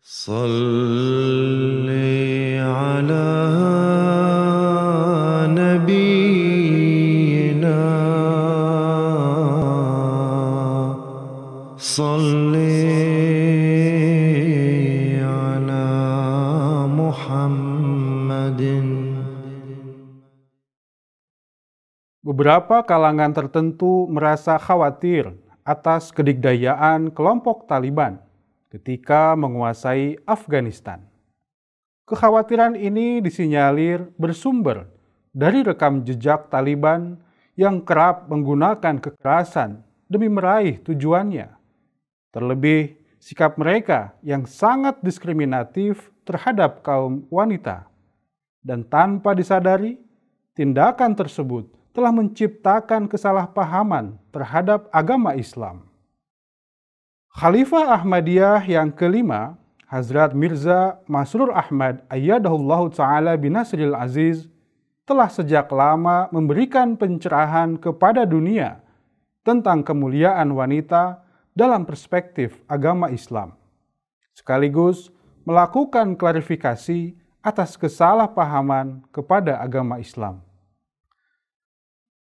صل على نبينا صل على محمد. Beberapa kalangan tertentu merasa khawatir atas kedikdayaan kelompok Taliban ketika menguasai Afghanistan. Kekhawatiran ini disinyalir bersumber dari rekam jejak Taliban yang kerap menggunakan kekerasan demi meraih tujuannya. Terlebih sikap mereka yang sangat diskriminatif terhadap kaum wanita. Dan tanpa disadari, tindakan tersebut telah menciptakan kesalahpahaman terhadap agama Islam. Khalifah Ahmadiyah yang kelima, Hazrat Mirza Masroor Ahmad Ayyadahullahu Ta'ala binasril aziz, telah sejak lama memberikan pencerahan kepada dunia tentang kemuliaan wanita dalam perspektif agama Islam, sekaligus melakukan klarifikasi atas kesalahpahaman kepada agama Islam.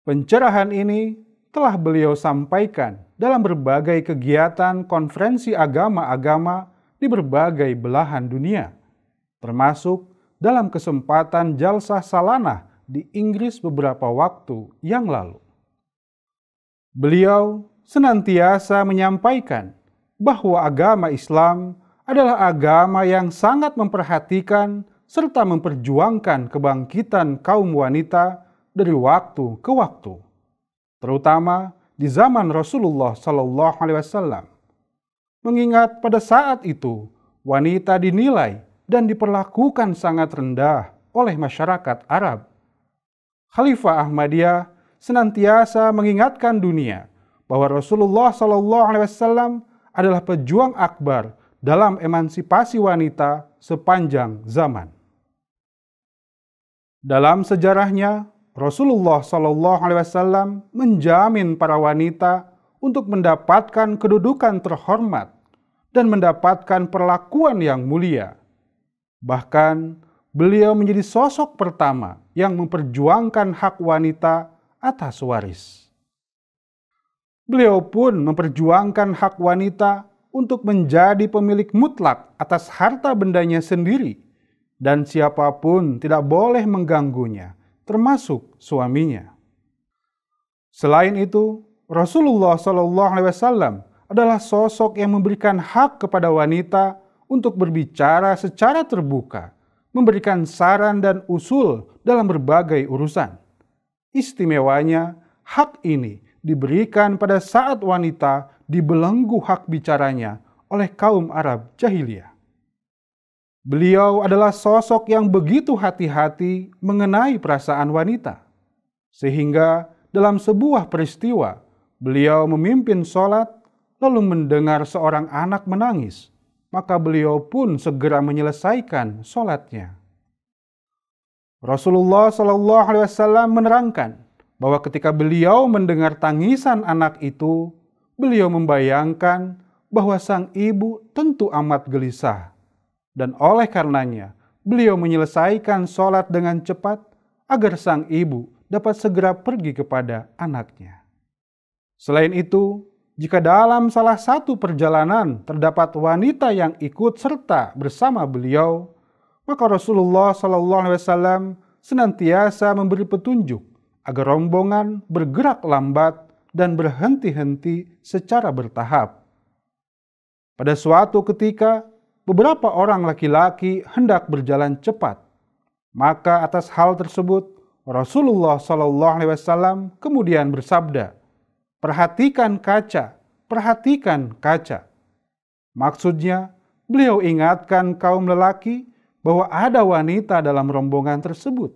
Pencerahan ini telah beliau sampaikan dalam berbagai kegiatan konferensi agama-agama di berbagai belahan dunia, termasuk dalam kesempatan Jalsah Salanah di Inggris beberapa waktu yang lalu. Beliau senantiasa menyampaikan bahwa agama Islam adalah agama yang sangat memperhatikan serta memperjuangkan kebangkitan kaum wanita dari waktu ke waktu, terutama di zaman Rasulullah SAW. Mengingat pada saat itu wanita dinilai dan diperlakukan sangat rendah oleh masyarakat Arab. Khalifah Ahmadiyah senantiasa mengingatkan dunia bahwa Rasulullah SAW adalah pejuang akbar dalam emansipasi wanita sepanjang zaman. Dalam sejarahnya, Rasulullah SAW menjamin para wanita untuk mendapatkan kedudukan terhormat dan mendapatkan perlakuan yang mulia. Bahkan, beliau menjadi sosok pertama yang memperjuangkan hak wanita atas waris. Beliau pun memperjuangkan hak wanita untuk menjadi pemilik mutlak atas harta bendanya sendiri, dan siapapun tidak boleh mengganggunya, termasuk suaminya. Selain itu, Rasulullah SAW adalah sosok yang memberikan hak kepada wanita untuk berbicara secara terbuka, memberikan saran dan usul dalam berbagai urusan. Istimewanya, hak ini diberikan pada saat wanita dibelenggu hak bicaranya oleh kaum Arab jahiliyah. Beliau adalah sosok yang begitu hati-hati mengenai perasaan wanita, sehingga dalam sebuah peristiwa, beliau memimpin sholat lalu mendengar seorang anak menangis, maka beliau pun segera menyelesaikan sholatnya. Rasulullah SAW menerangkan bahwa ketika beliau mendengar tangisan anak itu, beliau membayangkan bahwa sang ibu tentu amat gelisah. Dan oleh karenanya, beliau menyelesaikan sholat dengan cepat agar sang ibu dapat segera pergi kepada anaknya. Selain itu, jika dalam salah satu perjalanan terdapat wanita yang ikut serta bersama beliau, maka Rasulullah SAW senantiasa memberi petunjuk agar rombongan bergerak lambat dan berhenti-henti secara bertahap. Pada suatu ketika, beberapa orang laki-laki hendak berjalan cepat. Maka atas hal tersebut, Rasulullah SAW kemudian bersabda, "Perhatikan kaca, perhatikan kaca." Maksudnya, beliau ingatkan kaum lelaki bahwa ada wanita dalam rombongan tersebut.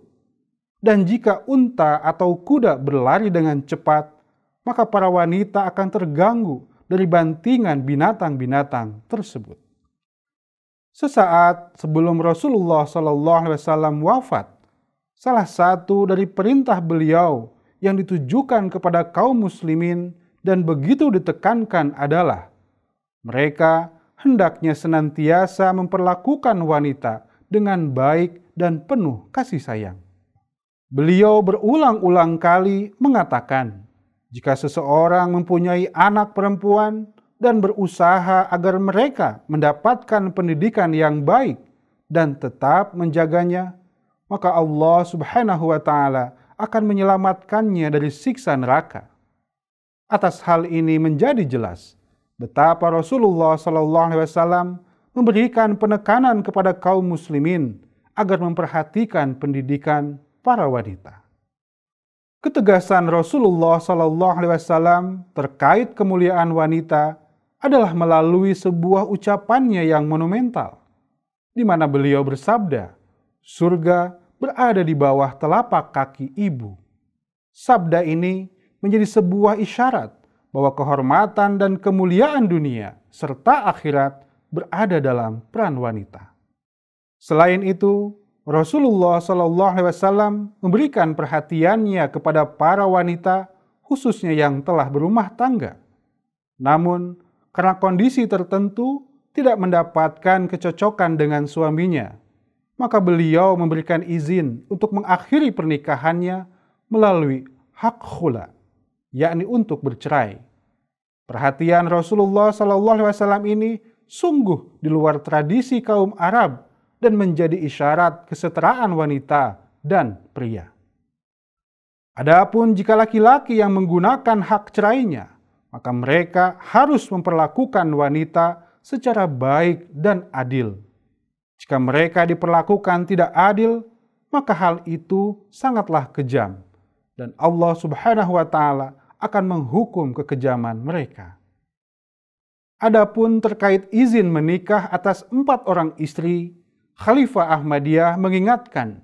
Dan jika unta atau kuda berlari dengan cepat, maka para wanita akan terganggu dari bantingan binatang-binatang tersebut. Sesaat sebelum Rasulullah SAW wafat, salah satu dari perintah beliau yang ditujukan kepada kaum muslimin dan begitu ditekankan adalah mereka hendaknya senantiasa memperlakukan wanita dengan baik dan penuh kasih sayang. Beliau berulang-ulang kali mengatakan, jika seseorang mempunyai anak perempuan dan berusaha agar mereka mendapatkan pendidikan yang baik dan tetap menjaganya, maka Allah Subhanahu wa Ta'ala akan menyelamatkannya dari siksa neraka. Atas hal ini menjadi jelas betapa Rasulullah SAW memberikan penekanan kepada kaum muslimin agar memperhatikan pendidikan para wanita. Ketegasan Rasulullah SAW terkait kemuliaan wanita adalah melalui sebuah ucapannya yang monumental, di mana beliau bersabda, surga berada di bawah telapak kaki ibu. Sabda ini menjadi sebuah isyarat bahwa kehormatan dan kemuliaan dunia serta akhirat berada dalam peran wanita. Selain itu, Rasulullah SAW memberikan perhatiannya kepada para wanita, khususnya yang telah berumah tangga. Namun, karena kondisi tertentu tidak mendapatkan kecocokan dengan suaminya, maka beliau memberikan izin untuk mengakhiri pernikahannya melalui hak khula, yakni untuk bercerai. Perhatian Rasulullah SAW ini sungguh di luar tradisi kaum Arab dan menjadi isyarat kesetaraan wanita dan pria. Adapun jika laki-laki yang menggunakan hak cerainya, maka mereka harus memperlakukan wanita secara baik dan adil. Jika mereka diperlakukan tidak adil, maka hal itu sangatlah kejam, dan Allah Subhanahu wa Ta'ala akan menghukum kekejaman mereka. Adapun terkait izin menikah atas 4 orang istri, Khalifah Ahmadiyah mengingatkan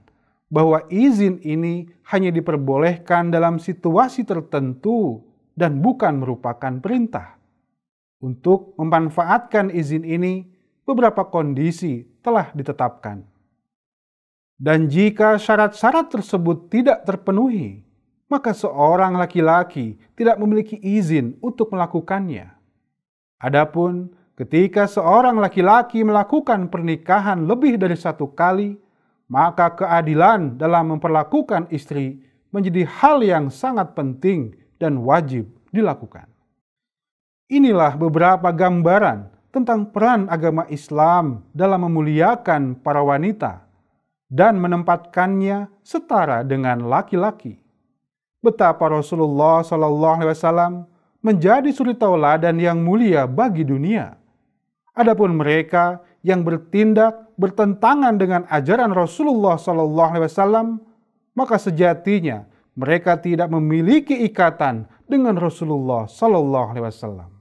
bahwa izin ini hanya diperbolehkan dalam situasi tertentu dan bukan merupakan perintah. Untuk memanfaatkan izin ini, beberapa kondisi telah ditetapkan. Dan jika syarat-syarat tersebut tidak terpenuhi, maka seorang laki-laki tidak memiliki izin untuk melakukannya. Adapun ketika seorang laki-laki melakukan pernikahan lebih dari 1 kali, maka keadilan dalam memperlakukan istri menjadi hal yang sangat penting dan wajib dilakukan. Inilah beberapa gambaran tentang peran agama Islam dalam memuliakan para wanita dan menempatkannya setara dengan laki-laki. Betapa Rasulullah SAW menjadi suri tauladan yang mulia bagi dunia. Adapun mereka yang bertindak bertentangan dengan ajaran Rasulullah SAW, maka sejatinya mereka tidak memiliki ikatan dengan Rasulullah SAW.